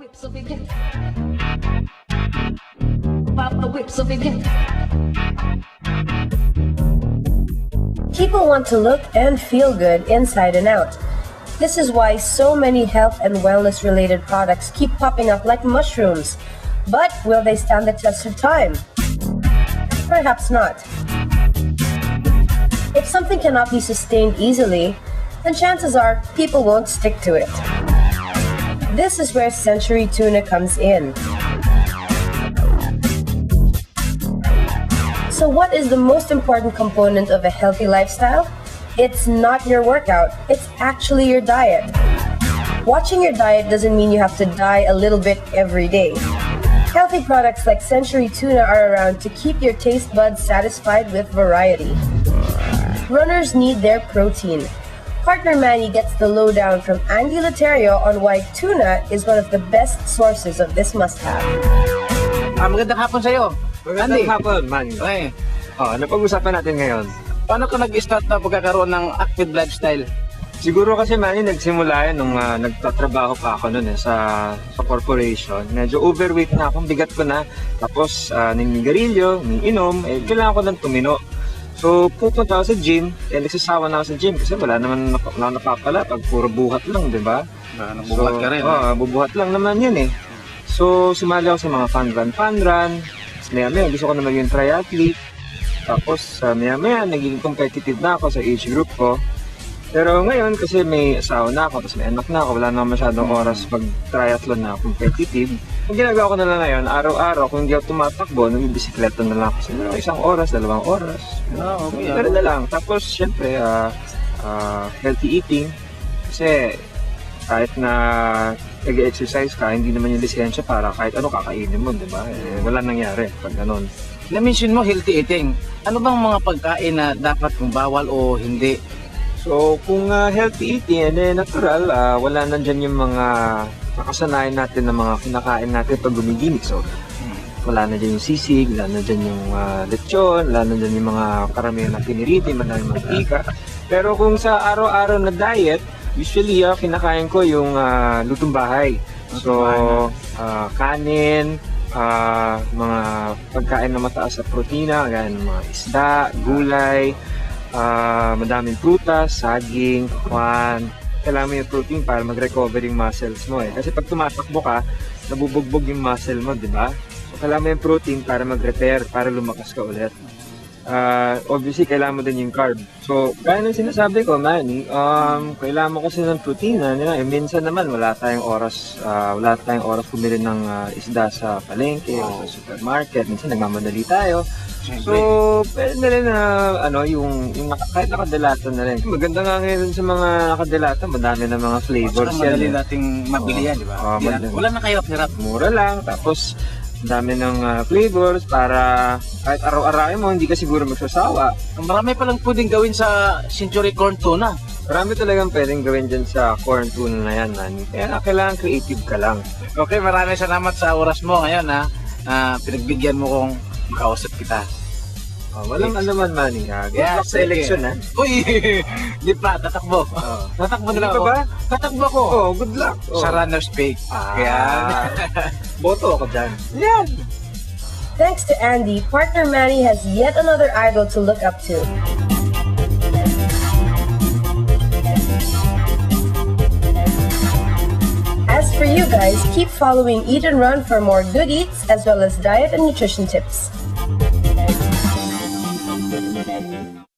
whip so we can pop the whip so we can. People want to look and feel good inside and out. This is why so many health and wellness related products keep popping up like mushrooms. But will they stand the test of time? Perhaps not. If something cannot be sustained easily, then chances are people won't stick to it. This is where Century Tuna comes in. So what is the most important component of a healthy lifestyle? It's not your workout, it's actually your diet. Watching your diet doesn't mean you have to die a little bit every day. Healthy products like Century Tuna are around to keep your taste buds satisfied with variety. Runners need their protein. Partner Manny gets the lowdown from Andy Laterio on why tuna is one of the best sources of this must-have. Magandang hapon sa'yo. Magandang hapon, man. Okay. Ano pag-usapan natin ngayon? Paano ka nag-start na pagkakaroon ng active lifestyle? Siguro kasi, man, nagsimula yan nung nagtatrabaho pa ako noon sa corporation. Medyo overweight na ako, bigat ko na. Tapos, naninigarilyo, umiinom, kailangan ko ng tumino. So, pupunta ako sa gym, nagsasawa na ako sa gym kasi wala naman napapala pag puro buhat lang, di ba? Nabubuhat ka rin. Bubuhat lang naman yun eh. So, sumali ako sa mga fun run. Maya-maya, gusto ko na maging triathlete. Tapos, maya-maya, naging competitive na ako sa age group ko. Pero ngayon, kasi may asawa na ako, tapos may anak na ako, wala na masyadong oras pag-triathlon na competitive. Ang ginagawa ko na lang ngayon, araw-araw, kung hindi ako tumatakbo, nag-bisikleta na lang ako. So, 1 oras, 2 oras. Okay. Pero na lang. Tapos, syempre, healthy eating. Kasi, kahit na nag-exercise ka, hindi naman yung lisensya para kahit ano kakainin mo, di ba? Wala nangyari pag ganun. Na-mention mo healthy eating. Ano bang mga pagkain na dapat kung bawal o hindi? So, kung healthy eating, natural, wala na dyan yung mga nakasanayan natin na mga kinakain natin pag gumiginig. So, wala na dyan yung sisig, wala na dyan yung lechon, wala na dyan yung mga karamihan na piniriti, maraming mantika. Pero kung sa araw-araw na diet, usually kinakain ko yung lutong bahay. So, kanin, mga pagkain na mataas sa protina, ganyan, mga isda, gulay, madaming prutas, saging, kwan. Kailangan mo yung protein para mag-recover yung muscles mo eh. Kasi pag tumatakbo ka, nabubugbog yung muscle mo, di ba? So, kailangan mo yung protein para mag-repair, para lumakas ka ulit. Obviously, kailangan mo din yung carb. So, gaya ng sinasabi ko, Manny, kailangan mo kasi ng protein. Minsan naman, wala tayong oras pumili ng isda sa palengke o sa supermarket. Minsan, nagmamadali tayo. So, pwede na rin na, yung kahit nakadilata na rin. Maganda nga ngayon sa mga nakadilata, madami na mga flavors yan. Madali nating mabili yan, di ba? Wala na kahirap-hirap. Mura lang, tapos dami ng flavors para kahit araw-arawin mo, hindi ka siguro magsasawa. Marami palang pwedeng gawin sa Century Corn Tuna. Marami talagang pwedeng gawin dyan sa corn tuna na yan, Manny. Kaya kailangan creative ka lang. Okay, maraming salamat sa oras mo ngayon na pinagbigyan mo kong makausap kita. Walang alaman, Manny. Good luck sa election, ha? Uy, di pa, tatakbo. Tatakbo na lang ako. ba? Tatakbo ako. Good luck. Sa runner's pay. Kaya, boto ako dyan. yan. Thanks to Andy, Partner Manny has yet another idol to look up to. As for you guys, keep following Eat and Run for more good eats as well as diet and nutrition tips.